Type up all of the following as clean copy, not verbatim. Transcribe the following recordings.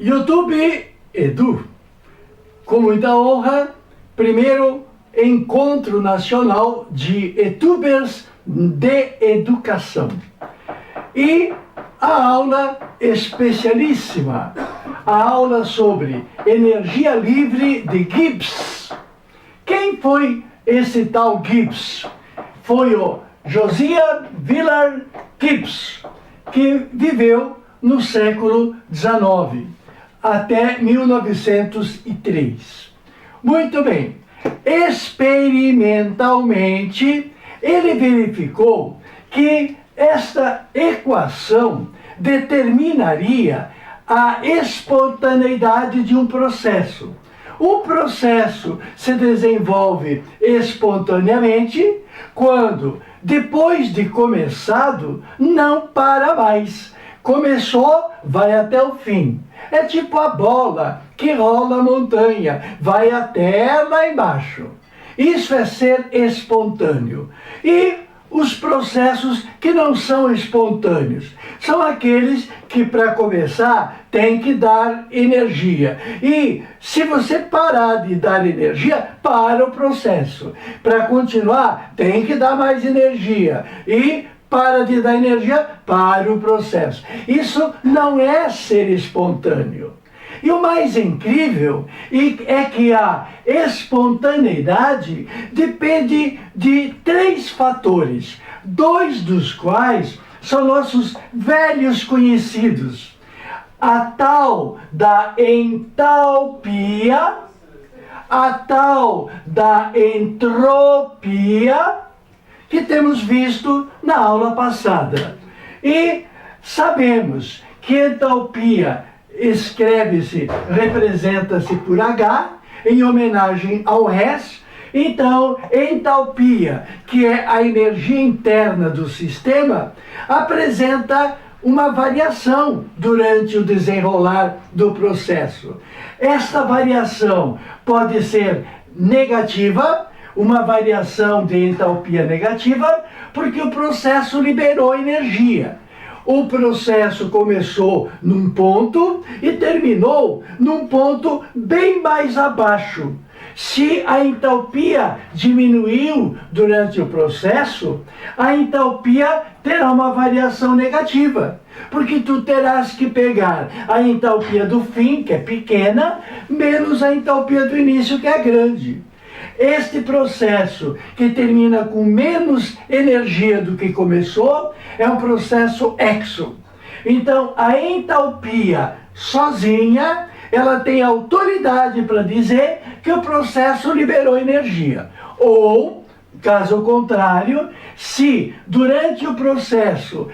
YouTube Edu. Com muita honra, primeiro Encontro Nacional de YouTubers de Educação. E a aula especialíssima, a aula sobre energia livre de Gibbs. Quem foi esse tal Gibbs? Foi o Josiah Willard Gibbs, que viveu no século XIX, até 1903. Muito bem, experimentalmente, ele verificou que esta equação determinaria a espontaneidade de um processo. O processo se desenvolve espontaneamente quando, depois de começado, não para mais. Começou, vai até o fim. É tipo a bola que rola a montanha, vai até lá embaixo. Isso é ser espontâneo. E os processos que não são espontâneos são aqueles que, para começar, tem que dar energia. E se você parar de dar energia, para o processo. Para continuar, tem que dar mais energia. E para de dar energia, para o processo. Isso não é ser espontâneo. E o mais incrível é que a espontaneidade depende de 3 fatores, 2 dos quais são nossos velhos conhecidos. A tal da entalpia, a tal da entropia, que temos visto na aula passada. E sabemos que entalpia representa-se por H, em homenagem ao Hess. Então, entalpia, que é a energia interna do sistema, apresenta uma variação durante o desenrolar do processo. Esta variação pode ser negativa, uma variação de entalpia negativa, porque o processo liberou energia. O processo começou num ponto e terminou num ponto bem mais abaixo. Se a entalpia diminuiu durante o processo, a entalpia terá uma variação negativa, porque tu terás que pegar a entalpia do fim, que é pequena, menos a entalpia do início, que é grande. Este processo, que termina com menos energia do que começou, é um processo exo. Então, a entalpia sozinha, ela tem autoridade para dizer que o processo liberou energia. Ou, caso contrário, se durante o processo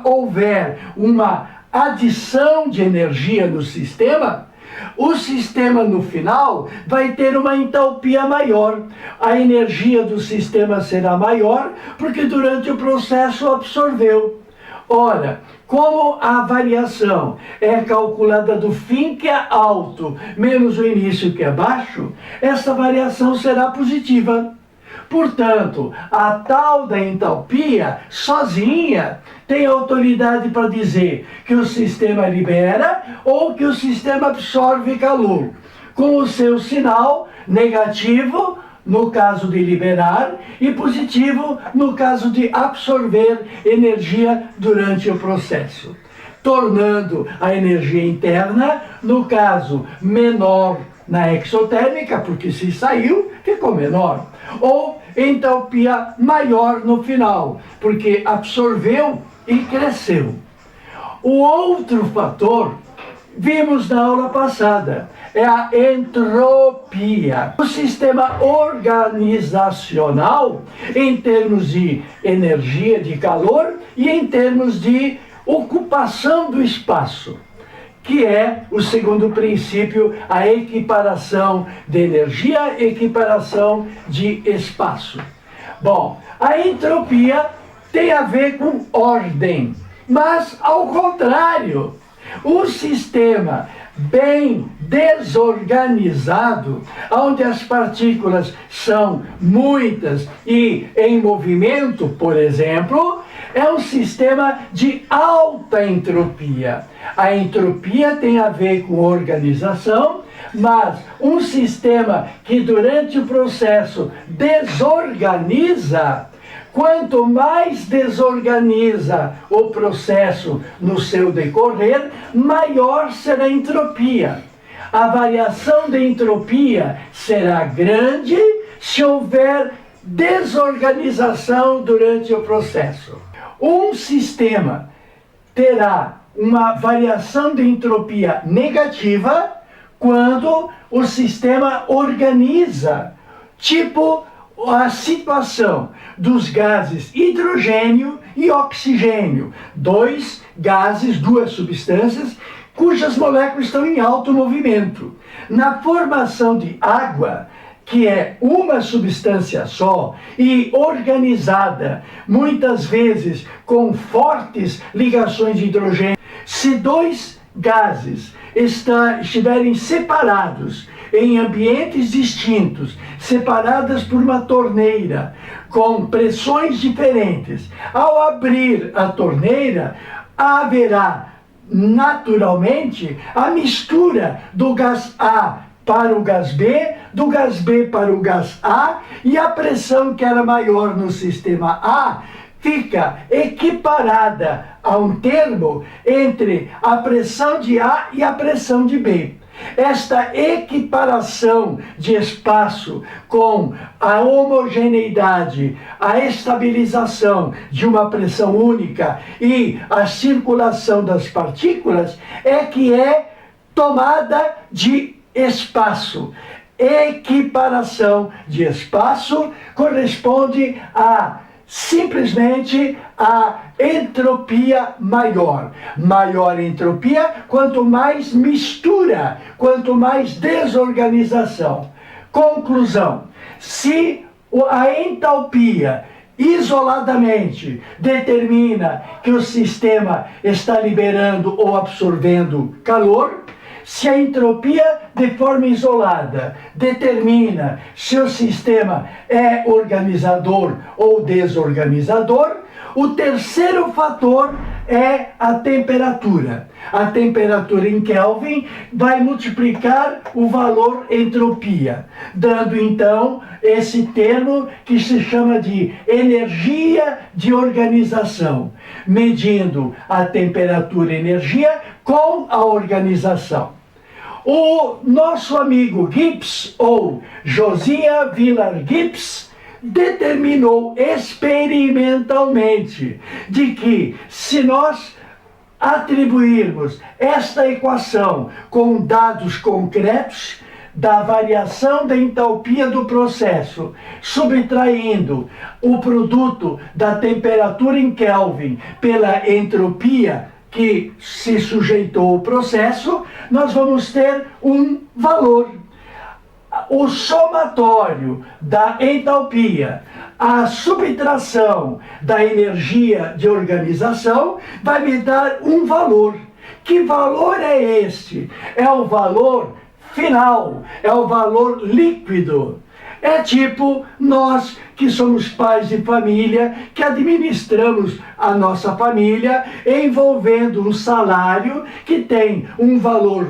houver uma adição de energia no sistema, o sistema no final vai ter uma entalpia maior. A energia do sistema será maior porque durante o processo absorveu. Ora, como a variação é calculada do fim, que é alto, menos o início, que é baixo, essa variação será positiva. Portanto, a tal da entalpia, sozinha, tem autoridade para dizer que o sistema libera ou que o sistema absorve calor, com o seu sinal negativo, no caso de liberar, e positivo, no caso de absorver energia durante o processo, tornando a energia interna, no caso, menor na exotérmica, porque se saiu, ficou menor, ou entalpia maior no final, porque absorveu e cresceu. O outro fator, vimos na aula passada, é a entropia. O sistema organizacional, em termos de energia, de calor, e em termos de ocupação do espaço, que é o segundo princípio, a equiparação de energia, equiparação de espaço. Bom, a entropia tem a ver com ordem, mas ao contrário, o sistema bem desorganizado, onde as partículas são muitas e em movimento, por exemplo, é um sistema de alta entropia. A entropia tem a ver com organização, mas um sistema que durante o processo desorganiza, quanto mais desorganiza o processo no seu decorrer, maior será a entropia. A variação de entropia será grande se houver desorganização durante o processo. Um sistema terá uma variação de entropia negativa quando o sistema organiza, tipo a situação dos gases hidrogênio e oxigênio, dois gases, duas substâncias, cujas moléculas estão em alto movimento. Na formação de água, que é uma substância só e organizada, muitas vezes com fortes ligações de hidrogênio, se dois gases estiverem separados em ambientes distintos, separadas por uma torneira, com pressões diferentes, ao abrir a torneira, haverá naturalmente a mistura do gás A para o gás B, do gás B para o gás A, e a pressão que era maior no sistema A fica equiparada a um termo entre a pressão de A e a pressão de B. Esta equiparação de espaço com a homogeneidade, a estabilização de uma pressão única e a circulação das partículas é que é tomada de espaço. Equiparação de espaço corresponde a simplesmente a entropia maior. Maior entropia, quanto mais mistura, quanto mais desorganização. Conclusão: se a entalpia isoladamente determina que o sistema está liberando ou absorvendo calor, se a entropia de forma isolada determina se o sistema é organizador ou desorganizador, o terceiro fator é a temperatura. A temperatura em Kelvin vai multiplicar o valor entropia, dando então esse termo que se chama de energia de organização, medindo a temperatura e energia com a organização. O nosso amigo Gibbs, ou Josiah Willard Gibbs, determinou experimentalmente de que se nós atribuirmos esta equação com dados concretos da variação da entalpia do processo, subtraindo o produto da temperatura em Kelvin pela entropia que se sujeitou ao processo, nós vamos ter um valor. O somatório da entalpia, a subtração da energia de organização vai me dar um valor. Que valor é este? É o valor final, é o valor líquido. É tipo nós que somos pais de família, que administramos a nossa família envolvendo um salário que tem um valor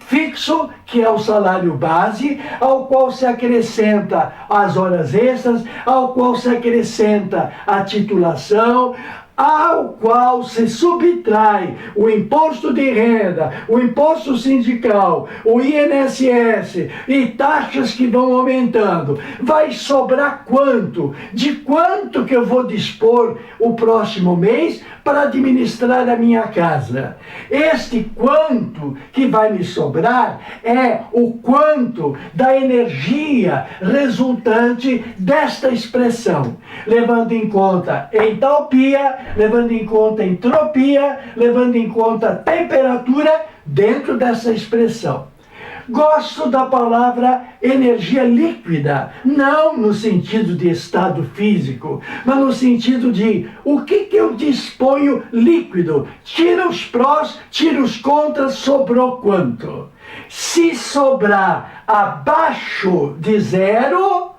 fixo, que é o salário base, ao qual se acrescenta as horas extras, ao qual se acrescenta a titulação, ao qual se subtrai o imposto de renda, o imposto sindical, o INSS e taxas que vão aumentando. Vai sobrar quanto? De quanto que eu vou dispor o próximo mês para administrar a minha casa? Este quanto que vai me sobrar é o quanto da energia resultante desta expressão, levando em conta entalpia, levando em conta entropia, levando em conta temperatura dentro dessa expressão. Gosto da palavra energia líquida, não no sentido de estado físico, mas no sentido de o que eu disponho líquido. Tira os prós, tira os contras, sobrou quanto? Se sobrar abaixo de zero,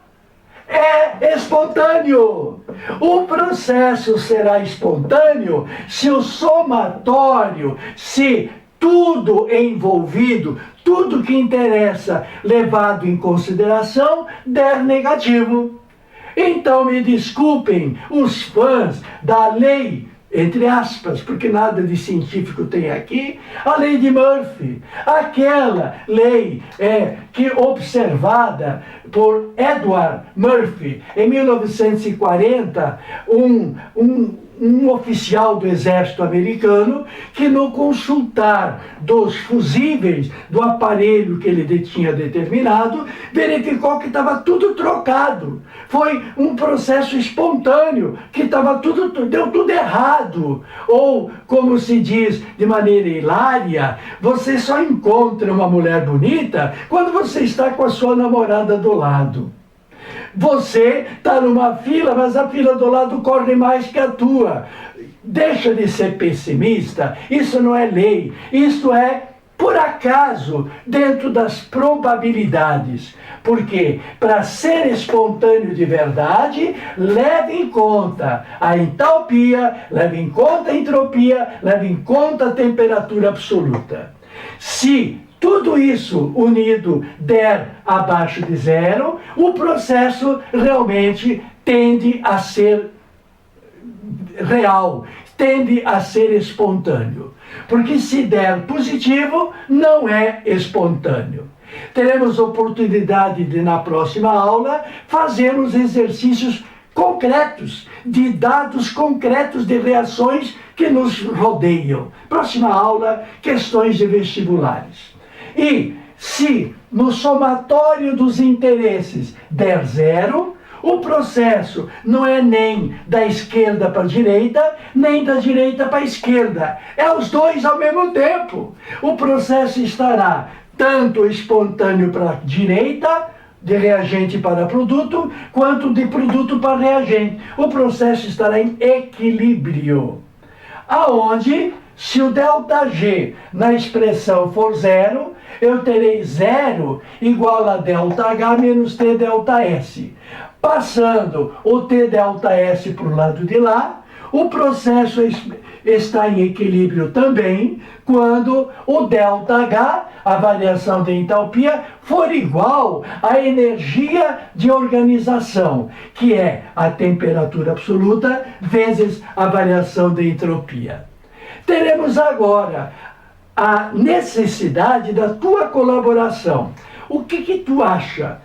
é espontâneo. O processo será espontâneo se o somatório, se tudo envolvido, tudo que interessa levado em consideração, der negativo. Então me desculpem os fãs da lei, entre aspas, porque nada de científico tem aqui, a lei de Murphy, aquela lei que observada por Edward Murphy em 1940, um oficial do exército americano, que no consultar dos fusíveis do aparelho que ele tinha determinado, verificou que estava tudo trocado. Foi um processo espontâneo, que deu tudo errado. Ou, como se diz de maneira hilária, você só encontra uma mulher bonita quando você está com a sua namorada do lado. Você está numa fila, mas a fila do lado corre mais que a tua. Deixa de ser pessimista, isso não é lei, isso é por acaso, dentro das probabilidades. Porque, para ser espontâneo de verdade, leve em conta a entalpia, leve em conta a entropia, leve em conta a temperatura absoluta. Se tudo isso unido der abaixo de zero, o processo realmente tende a ser real, tende a ser espontâneo. Porque se der positivo, não é espontâneo. Teremos oportunidade de, na próxima aula, fazermos exercícios concretos, de dados concretos de reações que nos rodeiam. Próxima aula, questões de vestibulares. E se no somatório dos interesses der zero, o processo não é nem da esquerda para a direita, nem da direita para a esquerda. É os dois ao mesmo tempo. O processo estará tanto espontâneo para a direita, de reagente para produto, quanto de produto para reagente. O processo estará em equilíbrio. Aonde, se o ΔG na expressão for zero, eu terei zero igual a ΔH menos T ΔS. Passando o T ΔS para o lado de lá, o processo está em equilíbrio também quando o ΔH, a variação de entalpia, for igual à energia de organização, que é a temperatura absoluta vezes a variação de entropia. Teremos agora a necessidade da tua colaboração. O que tu acha?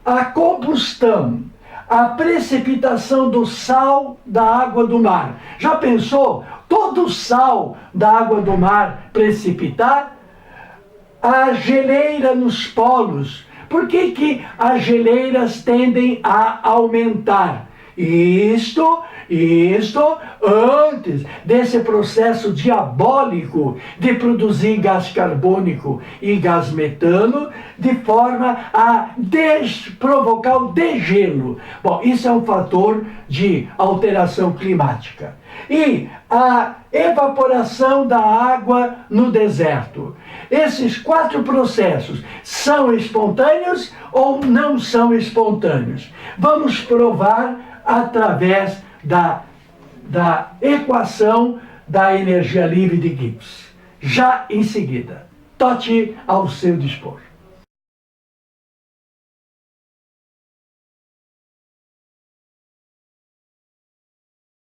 A combustão, a precipitação do sal da água do mar. Já pensou? Todo o sal da água do mar precipitar? A geleira nos polos. Por que as geleiras tendem a aumentar? Isto antes desse processo diabólico de produzir gás carbônico e gás metano, de forma a provocar o degelo. Bom, isso é um fator de alteração climática. E a evaporação da água no deserto. Esses 4 processos são espontâneos ou não são espontâneos? Vamos provar através da equação da energia livre de Gibbs. Já em seguida. Tote ao seu dispor.